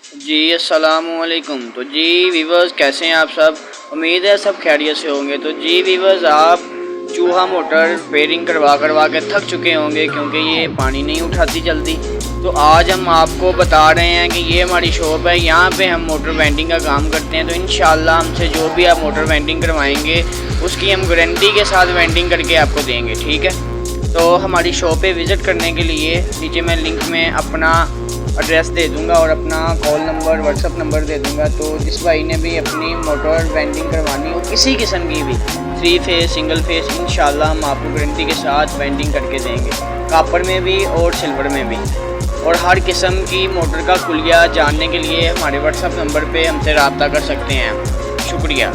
जी अस्सलामु अलैकुम। तो जी वीवर्स, कैसे हैं आप सब? उम्मीद है सब खैरियत से होंगे। तो जी वीवर्स, आप चूहा मोटर पेयरिंग करवा के थक चुके होंगे क्योंकि ये पानी नहीं उठाती जल्दी। तो आज हम आपको बता रहे हैं कि ये हमारी शॉप है, यहाँ पे हम मोटर वेंडिंग का काम करते हैं। तो इंशाल्लाह हमसे जो भी आप मोटर वेंडिंग करवाएंगे उसकी हम गारंटी के साथ वेंडिंग करके आपको देंगे, ठीक है। तो हमारी शॉप पे विज़िट करने के लिए नीचे मैं लिंक में अपना एड्रेस दे दूंगा और अपना कॉल नंबर व्हाट्सअप नंबर दे दूंगा। तो जिस भाई ने भी अपनी मोटर वेंडिंग करवानी हो किसी किस्म की भी, 3 फेस सिंगल फेस, इंशाल्लाह हम आपको गारंटी के साथ वेंडिंग करके देंगे, कॉपर में भी और सिल्वर में भी। और हर किस्म की मोटर का कुलिया जानने के लिए हमारे व्हाट्सअप नंबर पे हमसे रब्ता कर सकते हैं। शुक्रिया।